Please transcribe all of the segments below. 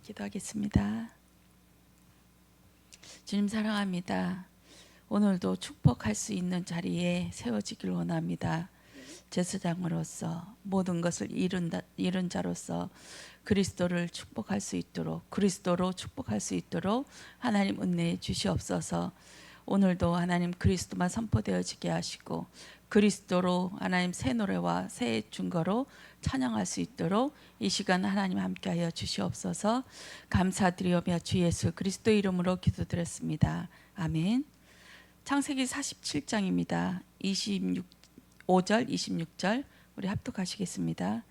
기도하겠습니다. 주님 사랑합니다. 오늘도 축복할 수 있는 자리에 세워지길 원합니다. 제사장으로서 모든 것을 이룬 자로서 그리스도를 축복할 수 있도록, 그리스도로 축복할 수 있도록 하나님 은혜해 주시옵소서. 오늘도 하나님 그리스도만 선포되어지게 하시고 그리스도로 하나님 새 노래와 새 증거로 찬양할 수 있도록 이 시간 하나님 함께하여 주시옵소서. 감사드리오며 주 예수 그리스도 이름으로 기도드렸습니다. 아멘. 창세기 47장입니다. 25절 26절 우리 합독하시겠습니다.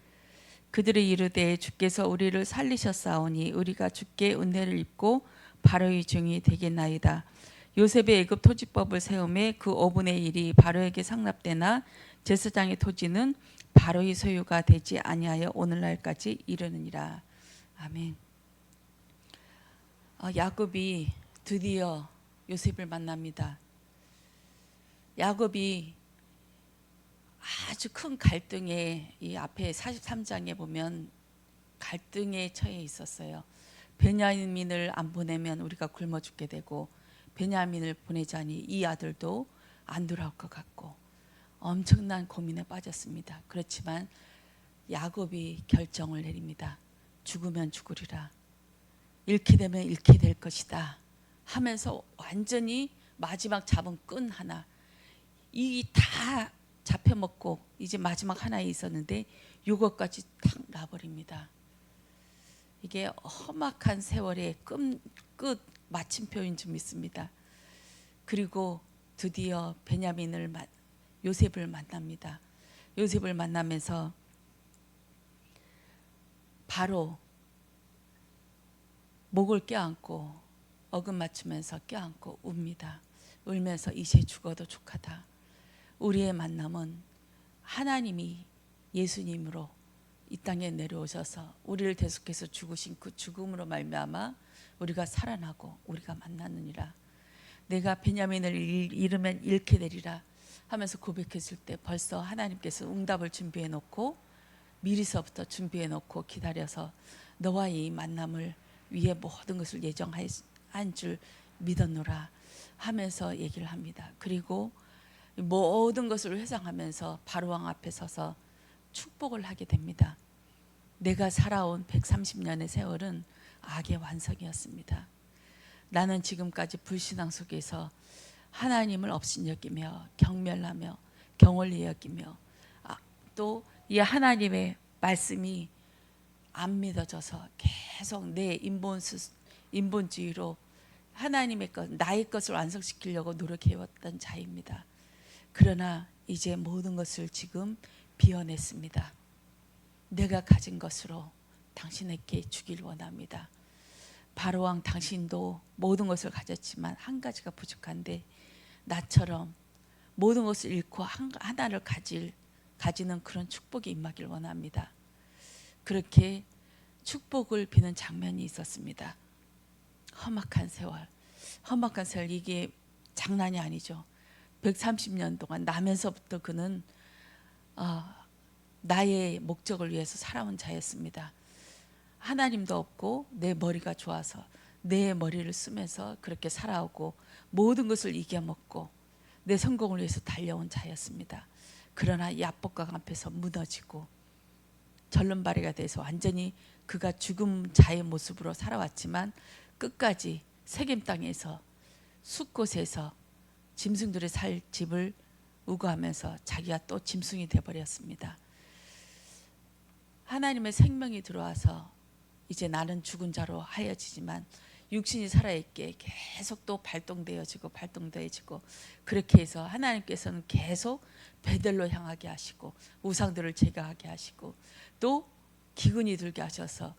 그들이 이르되 주께서 우리를 살리셨사오니 우리가 주께 은혜를 입고 바로의 종이 되겠나이다. 요셉의 애굽 토지법을 세우매 그 5분의 1이 바로에게 상납되나 제사장의 토지는 바로의 소유가 되지 아니하여 오늘날까지 이르느니라. 아멘. 야곱이 드디어 요셉을 만납니다. 야곱이 아주 큰 갈등에, 이 앞에 43장에 보면 갈등에 처해 있었어요. 베냐민을 안 보내면 우리가 굶어 죽게 되고 베냐민을 보내자니 이 아들도 안 돌아올 것 같고 엄청난 고민에 빠졌습니다. 그렇지만 야곱이 결정을 내립니다. 죽으면 죽으리라, 잃게 되면 잃게 될 것이다 하면서 완전히 마지막 잡은 끈 하나, 이 다 잡혀먹고 이제 마지막 하나에 있었는데 요것까지 탁 놔버립니다. 이게 험악한 세월의 끝 마침표인 줄 믿습니다. 그리고 드디어 요셉을 만납니다. 요셉을 만나면서 바로 목을 껴안고 어금 맞추면서 껴안고 웁니다. 울면서 이제 죽어도 족하다. 우리의 만남은 하나님이 예수님으로 이 땅에 내려오셔서 우리를 대속해서 죽으신 그 죽음으로 말미암아 우리가 살아나고 우리가 만나느니라. 내가 베냐민을 잃으면 잃게 되리라 하면서 고백했을 때 벌써 하나님께서 응답을 준비해 놓고 미리서부터 준비해 놓고 기다려서 너와의 이 만남을 위해 모든 것을 예정한 줄 믿었노라 하면서 얘기를 합니다. 그리고 모든 것을 회상하면서 바로왕 앞에 서서 축복을 하게 됩니다. 내가 살아온 130년의 세월은 악의 완성이었습니다. 나는 지금까지 불신앙 속에서 하나님을 업신여기며 경멸하며 경홀히 여기며 또 이 하나님의 말씀이 안 믿어져서 계속 내 인본주의로 하나님의 것, 나의 것을 완성시키려고 노력해왔던 자입니다. 그러나 이제 모든 것을 지금 비워냈습니다. 내가 가진 것으로 당신에게 주길 원합니다. 바로왕 당신도 모든 것을 가졌지만 한 가지가 부족한데 나처럼 모든 것을 잃고 하나를 가지는 그런 축복이 임하길 원합니다. 그렇게 축복을 비는 장면이 있었습니다. 험악한 세월 이게 장난이 아니죠. 130년 동안 나면서부터 그는 나의 목적을 위해서 살아온 자였습니다. 하나님도 없고 내 머리가 좋아서 내 머리를 쓰면서 그렇게 살아오고 모든 것을 이겨먹고 내 성공을 위해서 달려온 자였습니다. 그러나 야복강 앞에서 무너지고 절름발이가 돼서 완전히 그가 죽음 자의 모습으로 살아왔지만 끝까지 세겜 땅에서 숲곳에서 짐승들이 살 집을 우거하면서 자기가 또 짐승이 되어버렸습니다. 하나님의 생명이 들어와서 이제 나는 죽은 자로 하여지지만 육신이 살아있게 계속 또 발동되어지고 그렇게 해서 하나님께서는 계속 베델로 향하게 하시고 우상들을 제거하게 하시고 또 기근이 들게 하셔서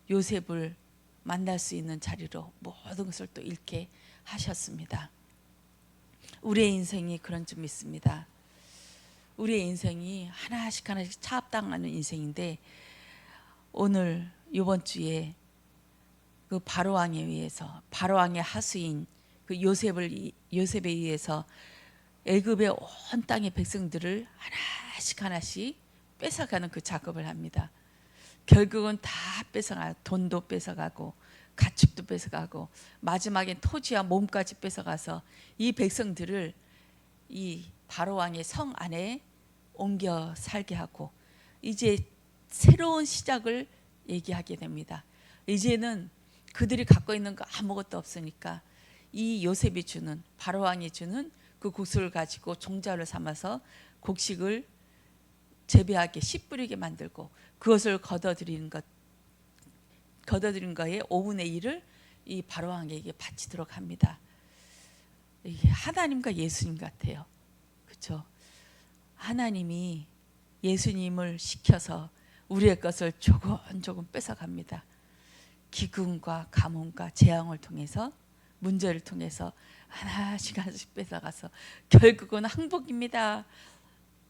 요셉을 만날 수 있는 자리로 모든 것을 또 잃게 하셨습니다. 우리의 인생이 그런 줄 믿습니다. 우리의 인생이 하나씩 차압당하는 인생인데 오늘 이번 주에 그 바로왕에 의해서 바로왕의 하수인 그 요셉에 의해서 애굽의 온 땅의 백성들을 하나씩 뺏어가는 그 작업을 합니다. 결국은 다 뺏어가요. 돈도 뺏어가고 가축도 뺏어가고 마지막엔 토지와 몸까지 뺏어가서 이 백성들을 이 바로 왕의 성 안에 옮겨 살게 하고 이제 새로운 시작을 얘기하게 됩니다. 이제는 그들이 갖고 있는 거 아무것도 없으니까 이 요셉이 주는 바로 왕이 주는 그 곡식을 가지고 종자를 삼아서 곡식을 재배하게 씨 뿌리게 만들고 그것을 거둬들인 거의 5분의 1을 이 바로 왕에게 바치도록 합니다. 이게 하나님과 예수님 같아요. 그렇죠? 하나님이 예수님을 시켜서 우리의 것을 조금 뺏어갑니다. 기근과 가뭄과 재앙을 통해서 문제를 통해서 하나씩 뺏어가서 결국은 항복입니다.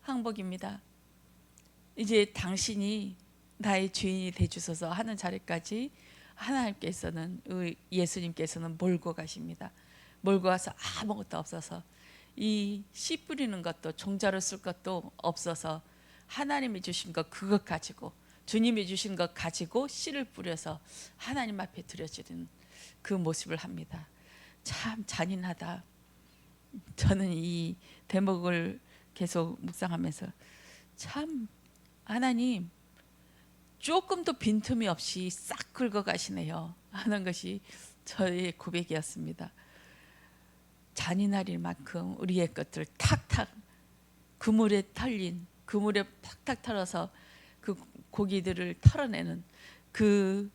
항복입니다. 이제 당신이 나의 주인이 되주소서 하는 자리까지 하나님께서는 예수님께서는 몰고 가십니다. 몰고 가서 아무것도 없어서 이 씨 뿌리는 것도 종자로 쓸 것도 없어서 하나님이 주신 것 그것 가지고 주님이 주신 것 가지고 씨를 뿌려서 하나님 앞에 드려지는 그 모습을 합니다. 참 잔인하다. 저는 이 대목을 계속 묵상하면서 참 하나님 조금도 빈틈이 없이 싹 긁어가시네요 하는 것이 저의 고백이었습니다. 잔인할 만큼 우리의 것들 탁탁 그물에 탁탁 털어서 그 고기들을 털어내는 그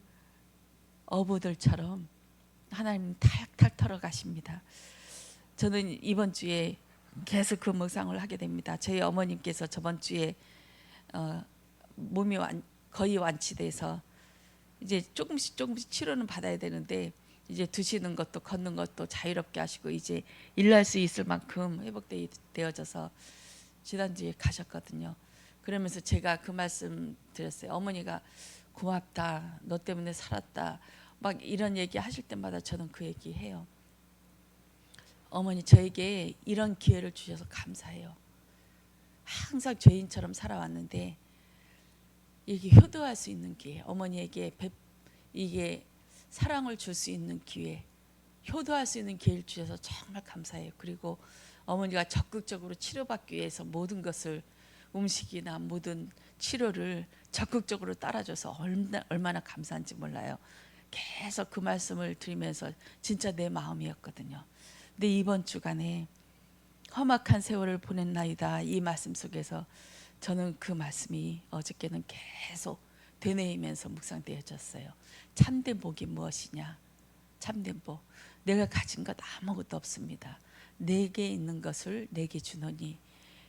어부들처럼 하나님 탁탁 털어가십니다. 저는 이번 주에 계속 그 묵상을 하게 됩니다. 저희 어머님께서 저번 주에 몸이 거의 완치돼서 이제 조금씩 치료는 받아야 되는데 이제 드시는 것도 걷는 것도 자유롭게 하시고 이제 일할 수 있을 만큼 회복되어져서 지난주에 가셨거든요. 그러면서 제가 그 말씀 드렸어요. 어머니가 고맙다, 너 때문에 살았다 막 이런 얘기 하실 때마다 저는 그 얘기 해요. 어머니 저에게 이런 기회를 주셔서 감사해요. 항상 죄인처럼 살아왔는데 이게 효도할 수 있는 기회, 어머니에게 이게 사랑을 줄 수 있는 기회, 효도할 수 있는 기회를 주셔서 정말 감사해요. 그리고 어머니가 적극적으로 치료받기 위해서 모든 것을 음식이나 모든 치료를 적극적으로 따라줘서 얼마나 감사한지 몰라요. 계속 그 말씀을 드리면서 진짜 내 마음이었거든요. 근데 이번 주간에 험악한 세월을 보냈나이다 이 말씀 속에서 저는 그 말씀이 어저께는 계속 되뇌이면서 묵상되어졌어요. 참된 복이 무엇이냐? 참된 복. 내가 가진 것 아무것도 없습니다. 내게 있는 것을 내게 주노니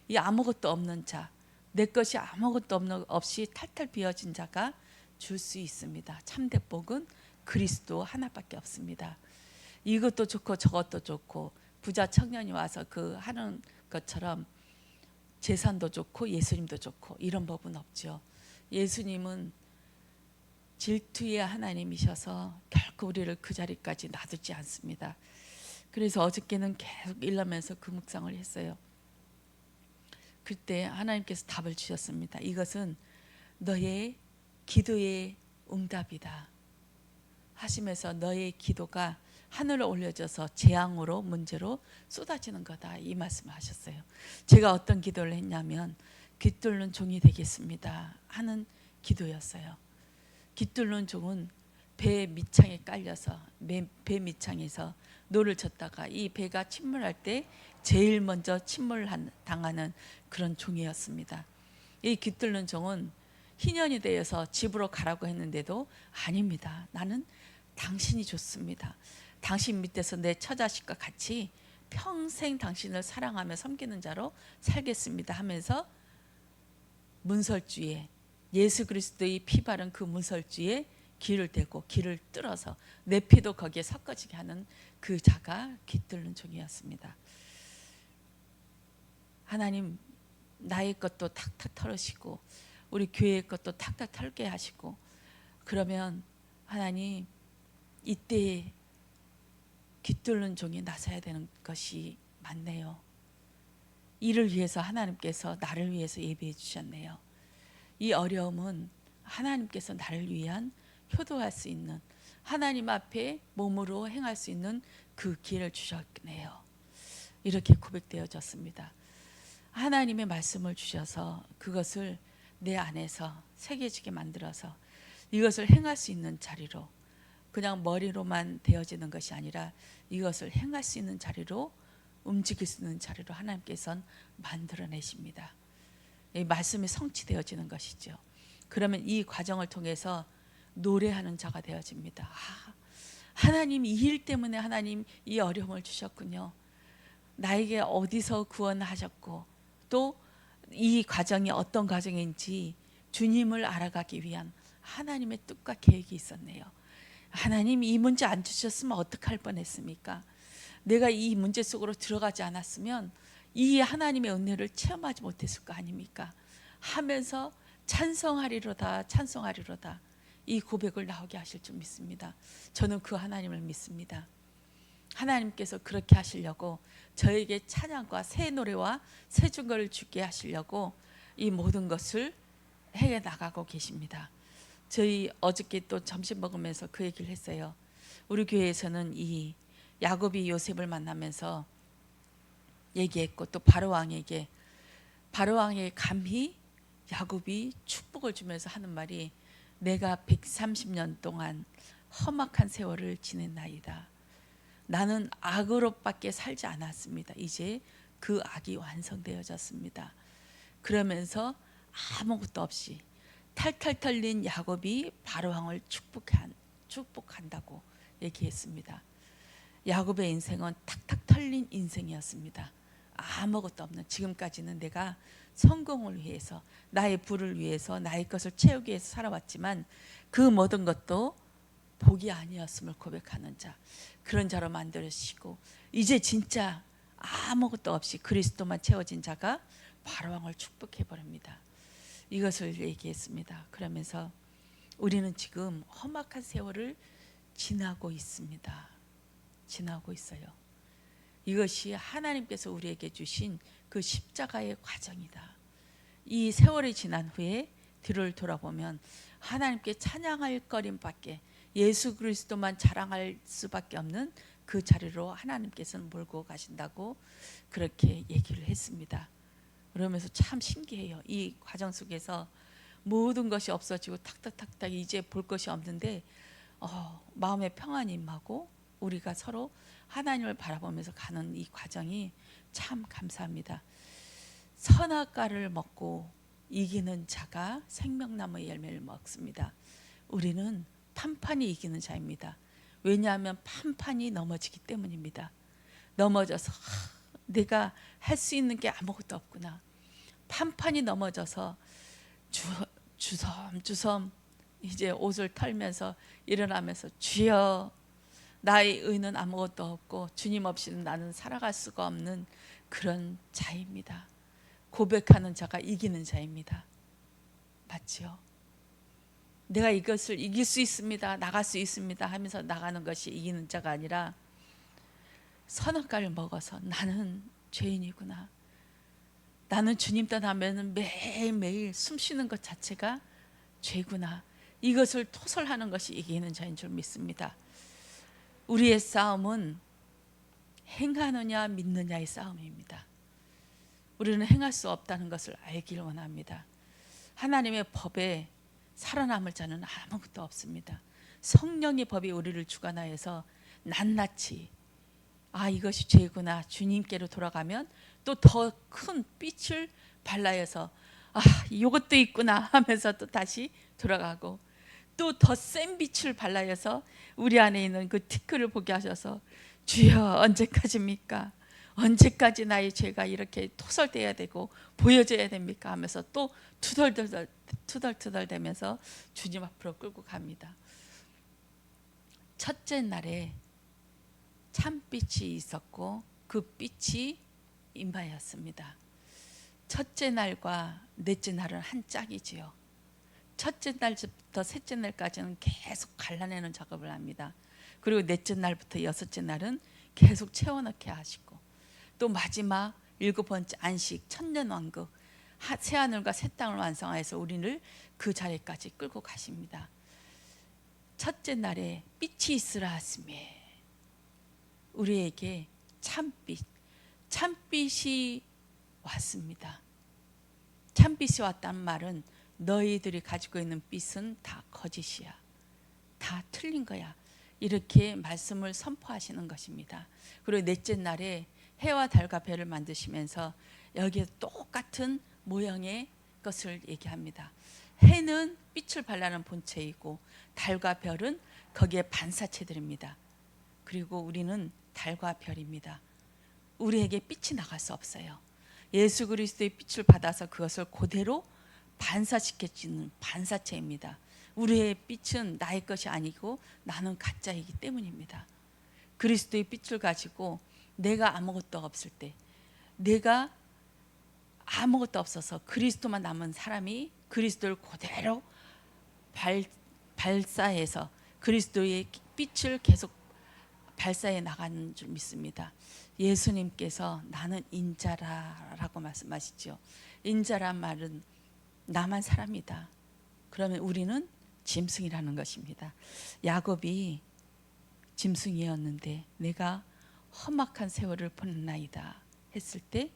이 아무것도 없는 자, 내 것이 아무것도 없이 탈탈 비어진 자가 줄 수 있습니다. 참된 복은 그리스도 하나밖에 없습니다. 이것도 좋고 저것도 좋고 부자 청년이 와서 그 하는 것처럼 재산도 좋고 예수님도 좋고 이런 법은 없죠. 예수님은 질투의 하나님이셔서 결코 우리를 그 자리까지 놔두지 않습니다. 그래서 어저께는 계속 일하면서 그 묵상을 했어요. 그때 하나님께서 답을 주셨습니다. 이것은 너의 기도의 응답이다 하시면서 너의 기도가 하늘로 올려져서 재앙으로 문제로 쏟아지는 거다 이 말씀을 하셨어요. 제가 어떤 기도를 했냐면 깃뚫는 종이 되겠습니다 하는 기도였어요. 깃뚫는 종은 배 밑창에 깔려서 배 밑창에서 노를 젓다가 이 배가 침몰할 때 제일 먼저 침몰당하는 그런 종이었습니다. 이 깃뚫는 종은 희년이 되어서 집으로 가라고 했는데도 아닙니다. 나는 당신이 좋습니다. 당신 밑에서 내 처자식과 같이 평생 당신을 사랑하며 섬기는 자로 살겠습니다 하면서 문설주에 예수 그리스도의 피 바른 그 문설주에 길을 대고 길을 뚫어서 내 피도 거기에 섞어지게 하는 그 자가 깃뚫는 종이었습니다. 하나님 나의 것도 탁탁 털으시고 우리 교회의 것도 탁탁 털게 하시고 그러면 하나님 이때 깃뚫는 종이 나서야 되는 것이 맞네요. 이를 위해서 하나님께서 나를 위해서 예비해 주셨네요. 이 어려움은 하나님께서 나를 위한 효도할 수 있는, 하나님 앞에 몸으로 행할 수 있는 그 기회를 주셨네요. 이렇게 고백되어졌습니다. 하나님의 말씀을 주셔서 그것을 내 안에서 새겨지게 만들어서 이것을 행할 수 있는 자리로, 그냥 머리로만 되어지는 것이 아니라 이것을 행할 수 있는 자리로, 움직일 수 있는 자리로 하나님께서는 만들어내십니다. 이 말씀이 성취되어지는 것이죠. 그러면 이 과정을 통해서 노래하는 자가 되어집니다. 하나님 이 일 때문에 하나님 이 어려움을 주셨군요. 나에게 어디서 구원하셨고 또 이 과정이 어떤 과정인지 주님을 알아가기 위한 하나님의 뜻과 계획이 있었네요. 하나님 이 문제 안 주셨으면 어떡할 뻔했습니까? 내가 이 문제 속으로 들어가지 않았으면 이 하나님의 은혜를 체험하지 못했을 거 아닙니까? 하면서 찬송하리로다 찬송하리로다 이 고백을 나오게 하실 줄 믿습니다. 저는 그 하나님을 믿습니다. 하나님께서 그렇게 하시려고 저에게 찬양과 새 노래와 새 증거를 주게 하시려고 이 모든 것을 해 나가고 계십니다. 저희 어저께 또 점심 먹으면서 그 얘기를 했어요. 우리 교회에서는 이 야곱이 요셉을 만나면서 얘기했고, 또 바로왕에게, 바로왕에게 감히 야곱이 축복을 주면서 하는 말이, 내가 130년 동안 험악한 세월을 지냈나이다. 나는 악으로밖에 살지 않았습니다. 이제 그 악이 완성되어졌습니다. 그러면서 아무것도 없이 탈탈 털린 야곱이 바로왕을 축복한다고 얘기했습니다. 야곱의 인생은 탁탁 털린 인생이었습니다. 아무것도 없는, 지금까지는 내가 성공을 위해서, 나의 부를 위해서, 나의 것을 채우기 위해서 살아왔지만 그 모든 것도 복이 아니었음을 고백하는 자, 그런 자로 만들으시고, 이제 진짜 아무것도 없이 그리스도만 채워진 자가 바로왕을 축복해 버립니다. 이것을 얘기했습니다. 그러면서 우리는 지금 험악한 세월을 지나고 있습니다. 지나고 있어요. 이것이 하나님께서 우리에게 주신 그 십자가의 과정이다. 이 세월이 지난 후에 뒤를 돌아보면 하나님께 찬양할 거림밖에, 예수 그리스도만 자랑할 수밖에 없는 그 자리로 하나님께서는 몰고 가신다고 그렇게 얘기를 했습니다. 그러면서 참 신기해요. 이 과정 속에서 모든 것이 없어지고 탁탁탁탁 이제 볼 것이 없는데 마음의 평안이 임하고 우리가 서로 하나님을 바라보면서 가는 이 과정이 참 감사합니다. 선악과를 먹고 이기는 자가 생명나무의 열매를 먹습니다. 우리는 판판이 이기는 자입니다. 왜냐하면 판판이 넘어지기 때문입니다. 넘어져서 내가 할 수 있는 게 아무것도 없구나. 판판이 넘어져서 주섬주섬 이제 옷을 털면서 일어나면서, 주여 나의 의는 아무것도 없고 주님 없이는 나는 살아갈 수가 없는 그런 자입니다. 고백하는 자가 이기는 자입니다. 맞지요? 내가 이것을 이길 수 있습니다, 나갈 수 있습니다 하면서 나가는 것이 이기는 자가 아니라, 선악과를 먹어서 나는 죄인이구나, 나는 주님 떠나면 매일매일 숨쉬는 것 자체가 죄구나, 이것을 토설하는 것이 이기는 자인 줄 믿습니다. 우리의 싸움은 행하느냐 믿느냐의 싸움입니다. 우리는 행할 수 없다는 것을 알기를 원합니다. 하나님의 법에 살아남을 자는 아무것도 없습니다. 성령의 법이 우리를 주관하여서 낱낱이 이것이 죄구나, 주님께로 돌아가면 또 더 큰 빛을 발라여서 이것도 있구나 하면서 또 다시 돌아가고, 또 더 센 빛을 발라여서 우리 안에 있는 그 티끌을 보게 하셔서, 주여 언제까지입니까? 언제까지 나의 죄가 이렇게 토설돼야 되고 보여져야 됩니까? 하면서 또 투덜투덜 대면서 주님 앞으로 끌고 갑니다. 첫째 날에 참빛이 있었고 그 빛이 임하였습니다. 첫째 날과 넷째 날은 한 짝이지요. 첫째 날부터 셋째 날까지는 계속 갈라내는 작업을 합니다. 그리고 넷째 날부터 여섯째 날은 계속 채워넣게 하시고, 또 마지막 일곱 번째 안식 천년왕국 새 하늘과 새 땅을 완성하여서 우리를 그 자리까지 끌고 가십니다. 첫째 날에 빛이 있으라 하심에 우리에게 참빛이 왔습니다. 참빛이 왔다는 말은 너희들이 가지고 있는 빛은 다 거짓이야. 다 틀린 거야. 이렇게 말씀을 선포하시는 것입니다. 그리고 넷째 날에 해와 달과 별을 만드시면서 여기에 똑같은 모형의 것을 얘기합니다. 해는 빛을 발하는 본체이고 달과 별은 거기에 반사체들입니다. 그리고 우리는 달과 별입니다. 우리에게 빛이 나갈 수 없어요. 예수 그리스도의 빛을 받아서 그것을 그대로 반사시켜주는 반사체입니다. 우리의 빛은 나의 것이 아니고 나는 가짜이기 때문입니다. 그리스도의 빛을 가지고 내가 아무것도 없을 때, 내가 아무것도 없어서 그리스도만 남은 사람이 그리스도를 그대로 발사해서 그리스도의 빛을 계속 발사해 나가는 줄 믿습니다. 예수님께서 나는 인자라라고 말씀하시죠. 인자란 말은 나만 사람이다. 그러면 우리는 짐승이라는 것입니다. 야곱이 짐승이었는데 내가 험악한 세월을 보냈나이다 했을 때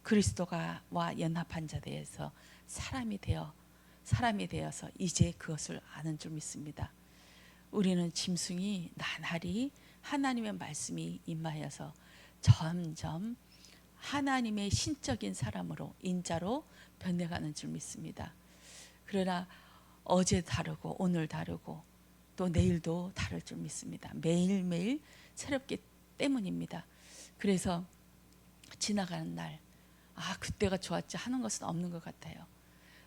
그리스도가 와 연합한 자 되어서 사람이 되어서 이제 그것을 아는 줄 믿습니다. 우리는 짐승이 나날이 하나님의 말씀이 임하여서 점점 하나님의 신적인 사람으로 인자로 변해가는 줄 믿습니다. 그러나 어제 다르고 오늘 다르고 또 내일도 다를 줄 믿습니다. 매일매일 새롭기 때문입니다. 그래서 지나가는 날 그때가 좋았지 하는 것은 없는 것 같아요.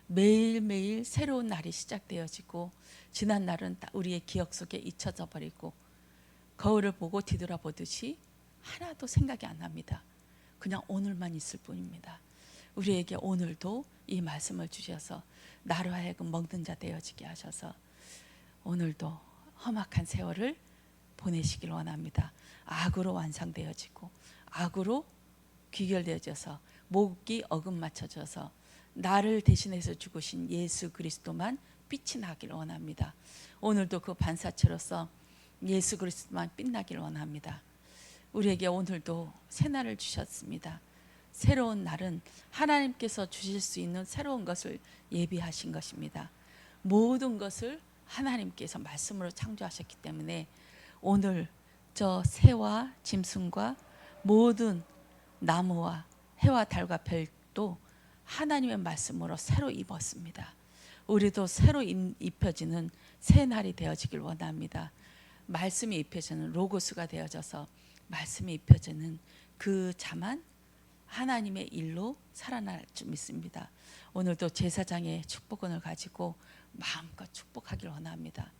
매일매일 새로운 날이 시작되어지고 지난 날은 우리의 기억 속에 잊혀져 버리고 거울을 보고 뒤돌아보듯이 하나도 생각이 안 납니다. 그냥 오늘만 있을 뿐입니다. 우리에게 오늘도 이 말씀을 주셔서 나로 하여금 먹는 자 되어지게 하셔서 오늘도 험악한 세월을 보내시길 원합니다. 악으로 완성되어지고 악으로 귀결되어져서 목이 어긋맞춰져서 나를 대신해서 죽으신 예수 그리스도만 빛이 나기를 원합니다. 오늘도 그 반사체로서 예수 그리스도만 빛나기를 원합니다. 우리에게 오늘도 새날을 주셨습니다. 새로운 날은 하나님께서 주실 수 있는 새로운 것을 예비하신 것입니다. 모든 것을 하나님께서 말씀으로 창조하셨기 때문에 오늘 저 새와 짐승과 모든 나무와 해와 달과 별도 하나님의 말씀으로 새로 입었습니다. 우리도 새로 입혀지는 새 날이 되어지길 원합니다. 말씀이 입혀지는 로고스가 되어져서 말씀이 입혀지는 그 자만 하나님의 일로 살아날 줄 믿습니다. 오늘도 제사장의 축복원을 가지고 마음껏 축복하길 원합니다.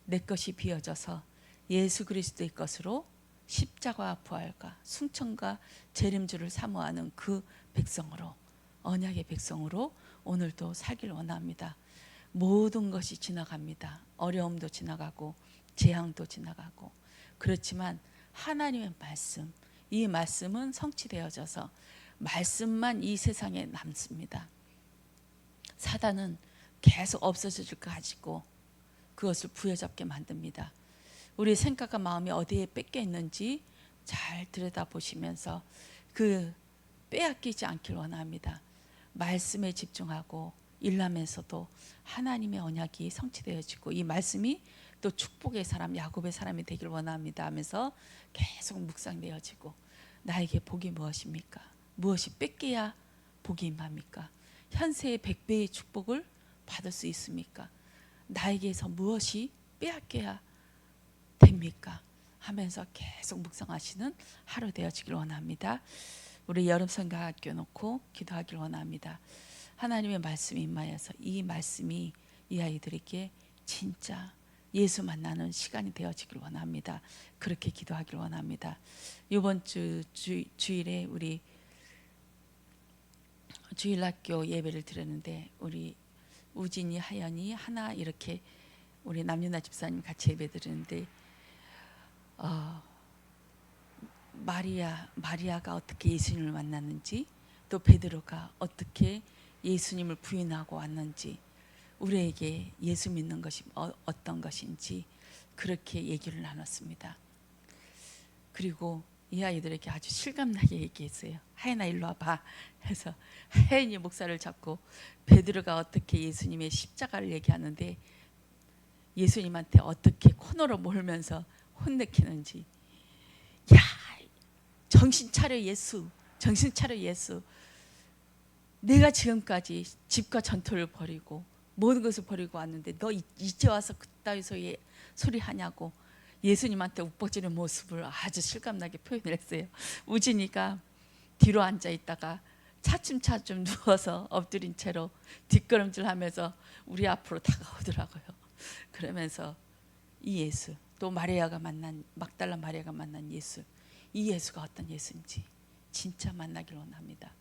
내 것이 비어져서 예수 그리스도의 것으로 십자가와 부활과 승천과 재림주를 사모하는 그 백성으로 언약의 백성으로 오늘도 살길 원합니다. 모든 것이 지나갑니다. 어려움도 지나가고 재앙도 지나가고 그렇지만 하나님의 말씀, 이 말씀은 성취되어져서 말씀만 이 세상에 남습니다. 사단은 계속 없어질 것 가지고 그것을 부여잡게 만듭니다. 우리 생각과 마음이 어디에 뺏겨 있는지 잘 들여다보시면서 그 빼앗기지 않길 원합니다. 말씀에 집중하고 일하면서도 하나님의 언약이 성취되어지고 이 말씀이 또 축복의 사람, 야곱의 사람이 되길 원합니다 하면서 계속 묵상되어지고 나에게 복이 무엇입니까? 무엇이 뺏겨야 복이 임합니까? 현세의 100배의 축복을 받을 수 있습니까? 나에게서 무엇이 빼앗겨야 됩니까? 하면서 계속 묵상하시는 하루 되어지길 원합니다. 우리 여름성가학교 놓고 기도하길 원합니다. 하나님의 말씀이 임하여서 이 말씀이 이 아이들에게 진짜 예수 만나는 시간이 되어지길 원합니다. 그렇게 기도하길 원합니다. 이번 주일에 우리 주일학교 예배를 드렸는데 우리 우진이, 하연이, 하나 이렇게 우리 남윤아 집사님 같이 예배 드렸는데 마리아가 어떻게 예수님을 만났는지 또 베드로가 어떻게 예수님을 부인하고 왔는지, 우리에게 예수 믿는 것이 어떤 것인지 그렇게 얘기를 나눴습니다. 그리고 이 아이들에게 아주 실감나게 얘기했어요. 하연아 일로 와봐 해서 하연이 목사를 잡고 베드로가 어떻게 예수님의 십자가를 얘기하는데 예수님한테 어떻게 코너로 몰면서 혼내키는지, 야 정신 차려 예수, 정신 차려 예수, 내가 지금까지 집과 전토를 버리고 모든 것을 버리고 왔는데 너 이제 와서 그따위 소리 하냐고 예수님한테 욱버지는 모습을 아주 실감나게 표현을 했어요. 우진이가 뒤로 앉아 있다가 차츰차츰 누워서 엎드린 채로 뒷걸음질하면서 우리 앞으로 다가오더라고요. 그러면서 이 예수, 또 마리아가 만난 막달라 마리아가 만난 예수, 이 예수가 어떤 예수인지 진짜 만나길 원합니다.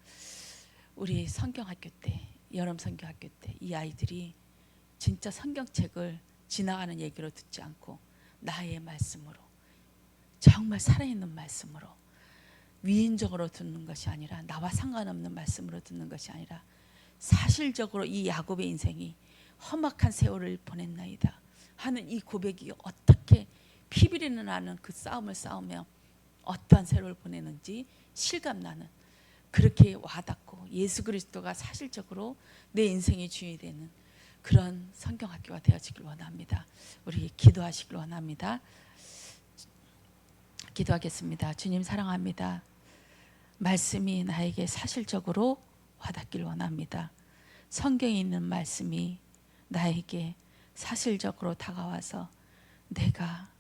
우리 성경학교 때, 여름 성경학교 때 이 아이들이 진짜 성경책을 지나가는 얘기로 듣지 않고 나의 말씀으로, 정말 살아있는 말씀으로, 위인적으로 듣는 것이 아니라, 나와 상관없는 말씀으로 듣는 것이 아니라 사실적으로 이 야곱의 인생이 험악한 세월을 보냈나이다 하는 이 고백이 어떻게 피비린내 나는 그 싸움을 싸우며 어떠한 세월을 보내는지 실감나는, 그렇게 와닿고 예수 그리스도가 사실적으로 내 인생의 주인이 되는 그런 성경학교가 되어지길 원합니다. 우리 기도하시길 원합니다. 기도하겠습니다. 주님 사랑합니다. 말씀이 나에게 사실적으로 와닿길 원합니다. 성경에 있는 말씀이 나에게 사실적으로 다가와서 내가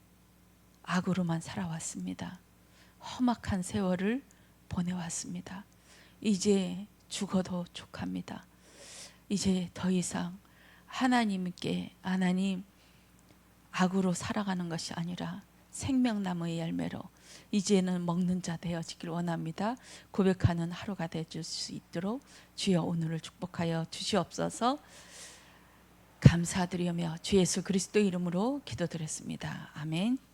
악으로만 살아왔습니다. 험악한 세월을 보내왔습니다. 이제 죽어도 족합니다. 이제 더 이상 하나님 악으로 살아가는 것이 아니라 생명나무의 열매로 이제는 먹는 자 되어지길 원합니다. 고백하는 하루가 되어줄 수 있도록 주여 오늘을 축복하여 주시옵소서. 감사드리며 주 예수 그리스도 이름으로 기도드렸습니다. 아멘.